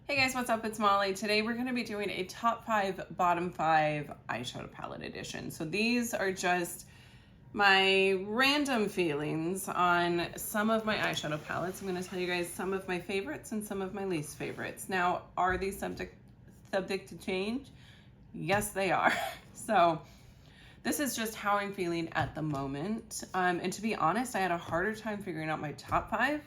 Hey guys, what's up? It's Molly. Today we're going to be doing a top 5, bottom 5 eyeshadow palette edition. So these are just my random feelings on some of my eyeshadow palettes. I'm going to tell you guys some of my favorites and some of my least favorites. Now, are these subject to change? Yes, they are. So this is just how I'm feeling at the moment. And to be honest, I had a harder time figuring out my top 5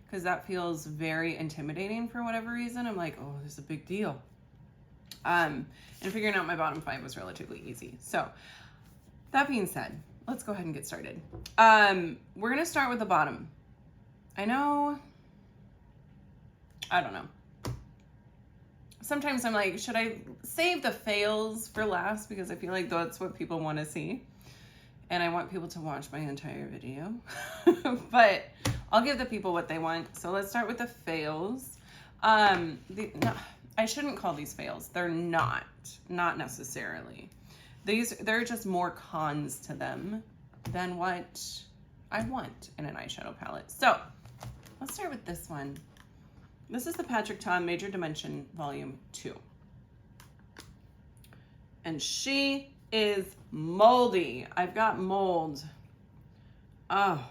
because that feels very intimidating for whatever reason. I'm like, oh, this is a big deal. And figuring out my bottom 5 was relatively easy. So that being said, let's go ahead and get started. We're gonna start with the bottom. I know, I don't know. Sometimes I'm like, should I save the fails for last? Because I feel like that's what people want to see. And I want people to watch my entire video. But I'll give the people what they want. So let's start with the fails. No, I shouldn't call these fails. They're not necessarily. There are just more cons to them than what I want in an eyeshadow palette. So let's start with this one. This is the Patrick Ta Major Dimension Volume 2. And she is moldy. I've got mold. Oh.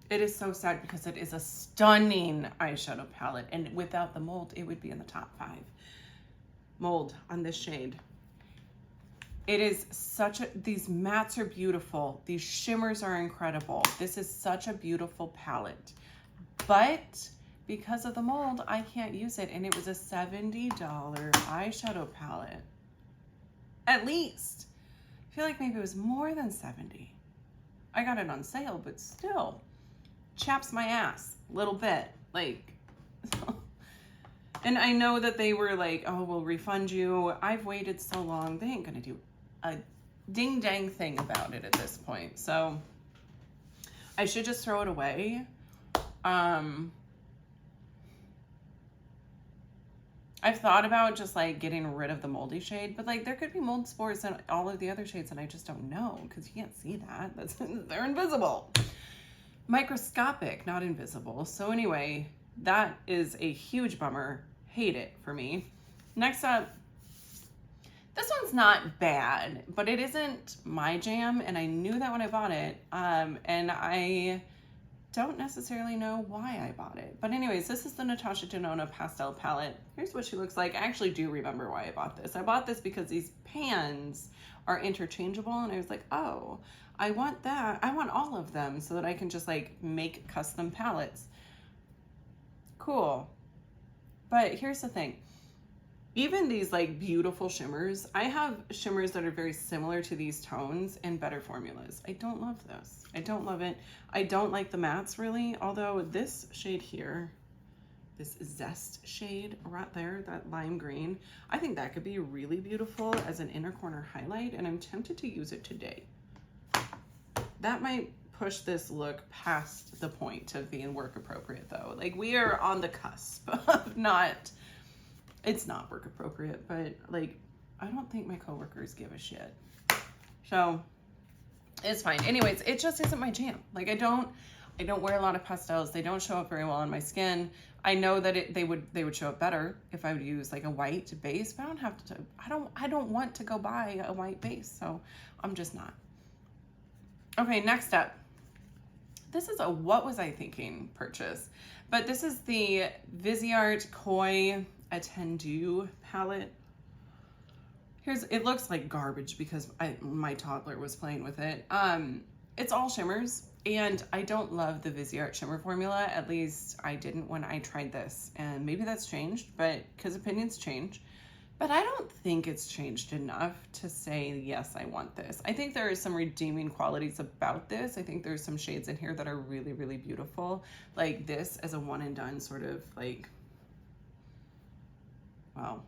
It is so sad because it is a stunning eyeshadow palette. And without the mold, it would be in the top 5. Mold on this shade. It is such a, these mattes are beautiful. These shimmers are incredible. This is such a beautiful palette. But because of the mold, I can't use it. And it was a $70 eyeshadow palette. At least. I feel like maybe it was more than 70. I got it on sale, but still. Chaps my ass a little bit. Like, and I know that they were like, oh, we'll refund you. I've waited so long. They ain't gonna do a ding dang thing about it at this point. So I should just throw it away. I've thought about just like getting rid of the moldy shade, but like there could be mold spores in all of the other shades and I just don't know because you can't see that. They're invisible. Microscopic, not invisible. So anyway, that is a huge bummer. Hate it for me. Next up, this one's not bad, but it isn't my jam, and I knew that when I bought it, and I don't necessarily know why I bought it. But anyways, this is the Natasha Denona Pastel Palette. Here's what she looks like. I actually do remember why I bought this. I bought this because these pans are interchangeable, and I was like, oh, I want that. I want all of them so that I can just like make custom palettes. Cool. But here's the thing. Even these like beautiful shimmers, I have shimmers that are very similar to these tones in better formulas. I don't love this. I don't love it. I don't like the mattes really, although this shade here, this Zest shade right there, that lime green, I think that could be really beautiful as an inner corner highlight, and I'm tempted to use it today. That might push this look past the point of being work appropriate though. Like we are on the cusp of not, it's not work appropriate, but like, I don't think my coworkers give a shit. So it's fine. Anyways, it just isn't my jam. Like I don't wear a lot of pastels. They don't show up very well on my skin. I know that they would show up better if I would use like a white base, but I don't have to, I don't want to go buy a white base. So I'm just not. Okay, next up. This is a what was I thinking purchase, but this is the Viseart Koi Attendu palette. It looks like garbage because my toddler was playing with it. It's all shimmers, and I don't love the Viseart shimmer formula. At least I didn't when I tried this, and maybe that's changed, but because opinions change. But I don't think it's changed enough to say, yes, I want this. I think there are some redeeming qualities about this. I think there's some shades in here that are really, really beautiful. Like this as a one and done sort of like, wow.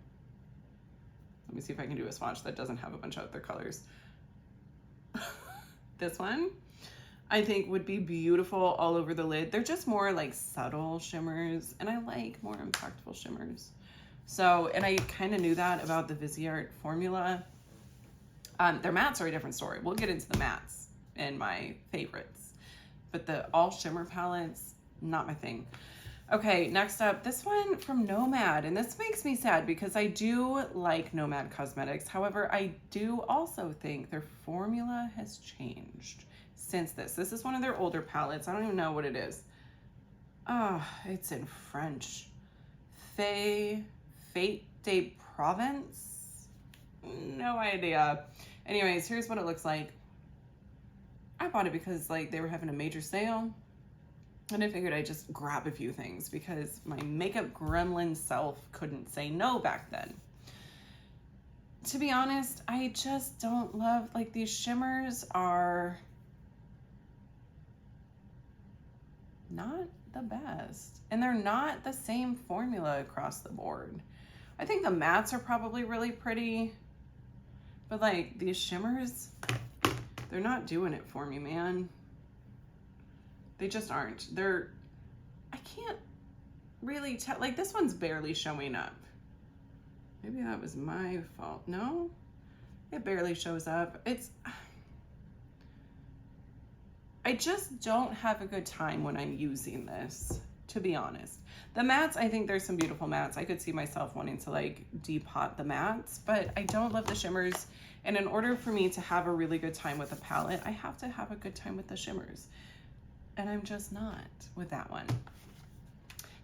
Let me see if I can do a swatch that doesn't have a bunch of other colors. This one, I think would be beautiful all over the lid. They're just more like subtle shimmers, and I like more impactful shimmers. So, and I kind of knew that about the Viseart formula. Their mattes are a different story. We'll get into the mattes and my favorites. But the all shimmer palettes, not my thing. Okay, next up, this one from Nomad, and this makes me sad because I do like Nomad Cosmetics. However, I do also think their formula has changed since this. This is one of their older palettes. I don't even know what it is. Oh, it's in French. Fate de Provence? No idea. Anyways, here's what it looks like. I bought it because like they were having a major sale. And I figured I'd just grab a few things because my makeup gremlin self couldn't say no back then. To be honest, I just don't love, like, these shimmers are not the best. And they're not the same formula across the board. I think the mattes are probably really pretty, but like these shimmers, they're not doing it for me, man. They just aren't. I can't really tell. Like, this one's barely showing up. Maybe that was my fault. No, it barely shows up. I just don't have a good time when I'm using this, to be honest. The mattes, I think there's some beautiful mattes. I could see myself wanting to like depot the mattes, but I don't love the shimmers. And in order for me to have a really good time with a palette, I have to have a good time with the shimmers. And I'm just not with that one.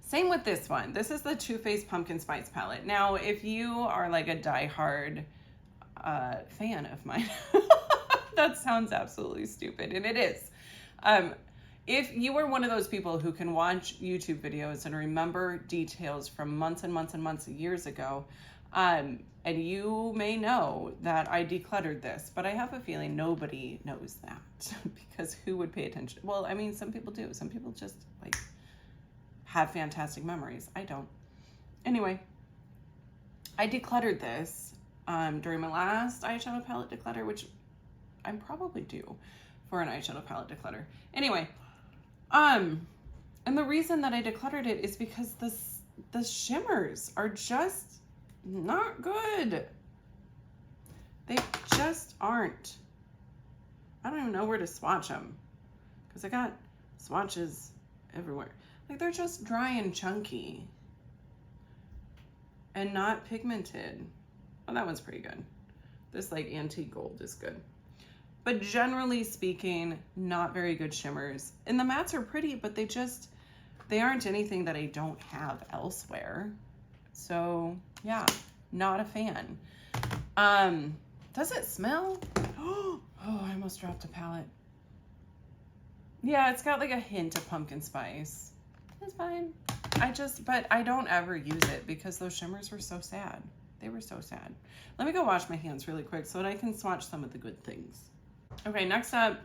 Same with this one. This is the Too Faced Pumpkin Spice palette. Now, if you are like a diehard fan of mine, that sounds absolutely stupid, and it is. If you are one of those people who can watch YouTube videos and remember details from months and months and months of years ago, and you may know that I decluttered this, but I have a feeling nobody knows that because who would pay attention? Well, I mean, some people do. Some people just like have fantastic memories. I don't. Anyway, I decluttered this during my last eyeshadow palette declutter, which I'm probably due for an eyeshadow palette declutter. Anyway, and the reason that I decluttered it is because the shimmers are just not good. They just aren't. I don't even know where to swatch them because I got swatches everywhere. Like, they're just dry and chunky and not pigmented. Oh, that one's pretty good. This like antique gold is good. But generally speaking, not very good shimmers. And the mattes are pretty, but they aren't anything that I don't have elsewhere. So yeah, not a fan. Does it smell? Oh, I almost dropped a palette. Yeah, it's got like a hint of pumpkin spice. It's fine. But I don't ever use it because those shimmers were so sad. They were so sad. Let me go wash my hands really quick so that I can swatch some of the good things. Okay, next up,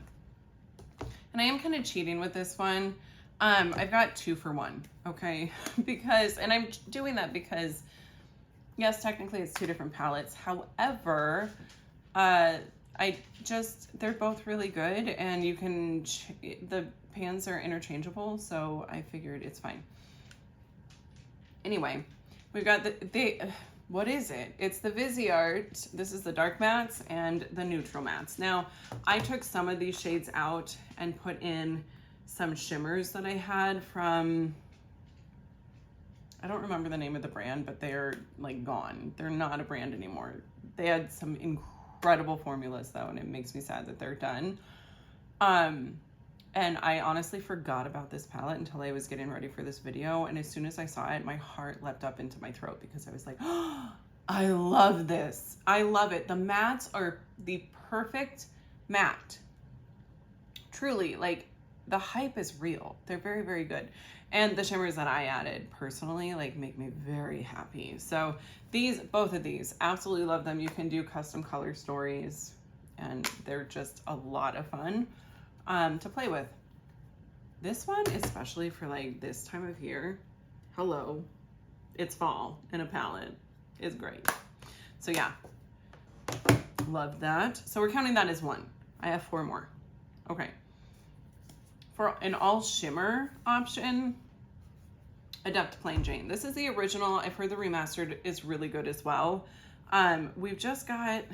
and I am kind of cheating with this one. I've got 2 for 1, okay? And I'm doing that because, yes, technically it's 2 different palettes. However, they're both really good, and you can, the pans are interchangeable, so I figured it's fine. Anyway, we've got what is it? It's the Viseart. This is the dark mattes and the neutral mattes. Now, I took some of these shades out and put in some shimmers that I had from, I don't remember the name of the brand, but they're like gone. They're not a brand anymore. They had some incredible formulas though, and it makes me sad that they're done. And I honestly forgot about this palette until I was getting ready for this video. And as soon as I saw it, my heart leapt up into my throat because I was like, oh, I love this. I love it. The mattes are the perfect matte. Truly, like, the hype is real. They're very, very good. And the shimmers that I added personally, like, make me very happy. So both of these, absolutely love them. You can do custom color stories and they're just a lot of fun to play with. This one, especially for like this time of year, hello, it's fall in a palette, is great. So yeah, love that. So we're counting that as 1. I have 4 more. Okay. For an all shimmer option, Adept Plain Jane. This is the original. I've heard the remastered is really good as well. We've got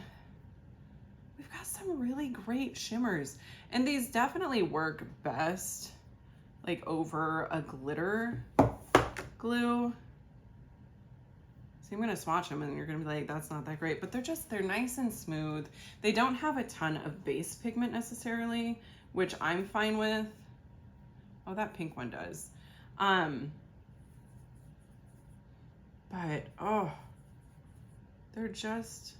some really great shimmers, and these definitely work best like over a glitter glue. So I'm gonna swatch them and you're gonna be like, that's not that great, but they're nice and smooth. They don't have a ton of base pigment necessarily, which I'm fine with. Oh, that pink one does. But, oh, they're just,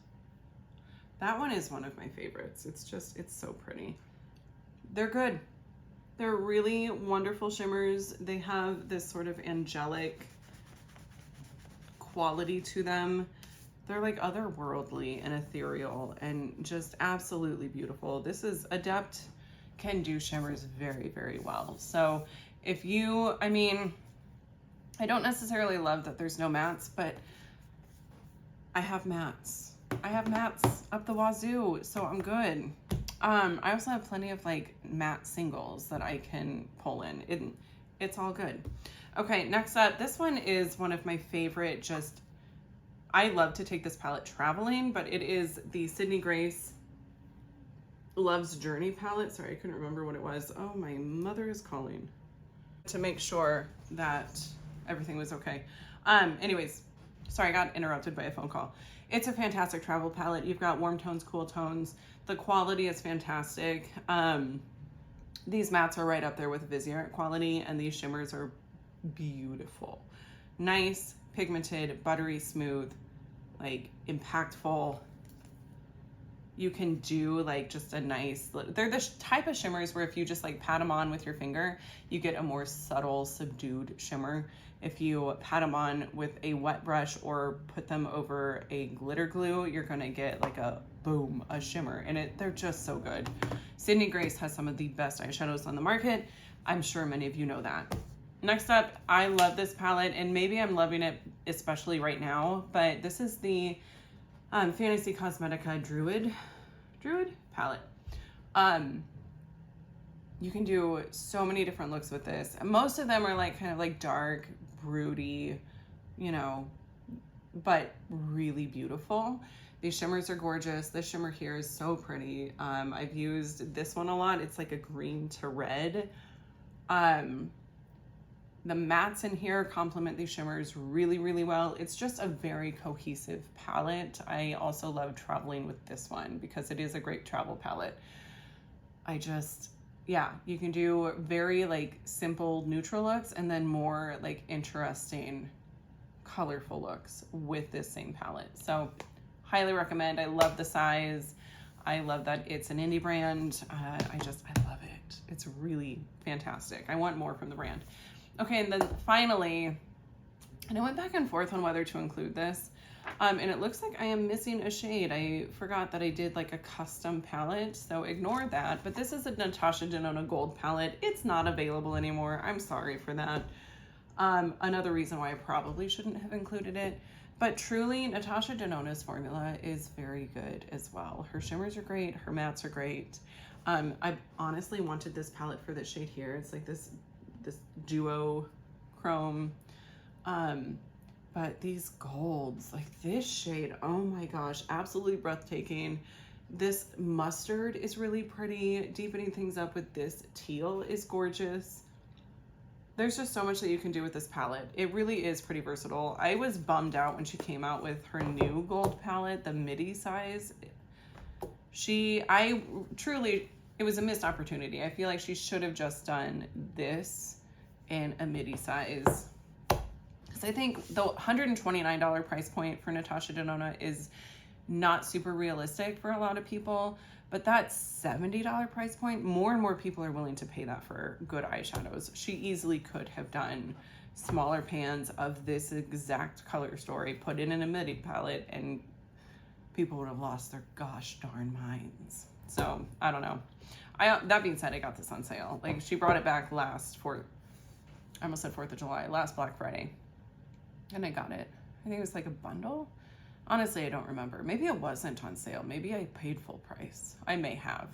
that one is one of my favorites. It's so pretty. They're good. They're really wonderful shimmers. They have this sort of angelic quality to them. They're like otherworldly and ethereal and just absolutely beautiful. This is Adept can do shimmers very, very well. So if you, I mean, I don't necessarily love that there's no mattes, but I have mattes. I have mattes up the wazoo, so I'm good. I also have plenty of like matte singles that I can pull in. It's all good. Okay, next up, this one is one of my favorite, I love to take this palette traveling, but it is the Sydney Grace Love's Journey palette. Sorry, I couldn't remember what it was. Oh, my mother is calling to make sure that everything was okay. Anyways, sorry, I got interrupted by a phone call. It's a fantastic travel palette. You've got warm tones, cool tones. The quality is fantastic. These mattes are right up there with Viseart quality, and these shimmers are beautiful. Nice, pigmented, buttery smooth, like impactful. You can do like just a nice, they're the type of shimmers where if you just like pat them on with your finger, you get a more subtle, subdued shimmer. If you pat them on with a wet brush or put them over a glitter glue, you're gonna get like a boom, a shimmer, and they're just so good. Sydney Grace has some of the best eyeshadows on the market. I'm sure many of you know that. Next up, I love this palette, and maybe I'm loving it especially right now, but this is the Fantasy Cosmetica Druid palette. You can do so many different looks with this. Most of them are like kind of like dark, broody, you know, but really beautiful. These shimmers are gorgeous. This shimmer here is so pretty. I've used this one a lot. It's like a green to red. The mattes in here complement these shimmers really, really well. It's just a very cohesive palette. I also love traveling with this one because it is a great travel palette. Yeah, you can do very like simple neutral looks and then more like interesting, colorful looks with this same palette. So highly recommend. I love the size. I love that it's an indie brand. I love it. It's really fantastic. I want more from the brand. Okay, and then finally, and I went back and forth on whether to include this, and it looks like I am missing a shade. I forgot that I did like a custom palette, so ignore that. But this is a Natasha Denona Gold palette. It's not available anymore. I'm sorry for that. Another reason why I probably shouldn't have included it. But truly, Natasha Denona's formula is very good as well. Her shimmers are great. Her mattes are great. I honestly wanted this palette for this shade here. It's like this duo chrome. But these golds, like this shade, oh my gosh, absolutely breathtaking. This mustard is really pretty. Deepening things up with this teal is gorgeous. There's just so much that you can do with this palette. It really is pretty versatile. I was bummed out when she came out with her new gold palette, the midi size. It was a missed opportunity. I feel like she should have just done this in a midi size. Because I think the $129 price point for Natasha Denona is not super realistic for a lot of people, but that $70 price point, more and more people are willing to pay that for good eyeshadows. She easily could have done smaller pans of this exact color story, put it in a midi palette, and people would have lost their gosh darn minds. So I don't know. That being said, I got this on sale. Like, she brought it back I almost said 4th of July, last Black Friday. And I got it. I think it was like a bundle. Honestly, I don't remember. Maybe it wasn't on sale. Maybe I paid full price. I may have.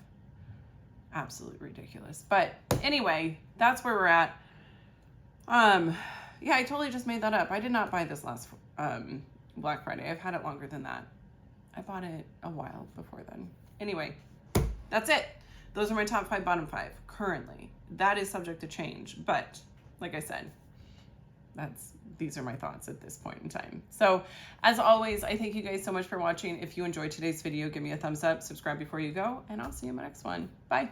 Absolutely ridiculous. But anyway, that's where we're at. Yeah, I totally just made that up. I did not buy this last Black Friday. I've had it longer than that. I bought it a while before then. Anyway, that's it. Those are my top 5, bottom 5 currently. That is subject to change, but like I said, 5 of the 5 best eyeshadows. Those are my top 5, bottom 5 currently. That is subject to change, but like I said, 5 of the 5 best eyeshadows. Those are my top 5, bottom 5 currently. That is subject to change, but these are my thoughts at this point in time. So as always, I thank you guys so much for watching. If you enjoyed today's video, give me a thumbs up, subscribe before you go, and I'll see you in my next one. Bye.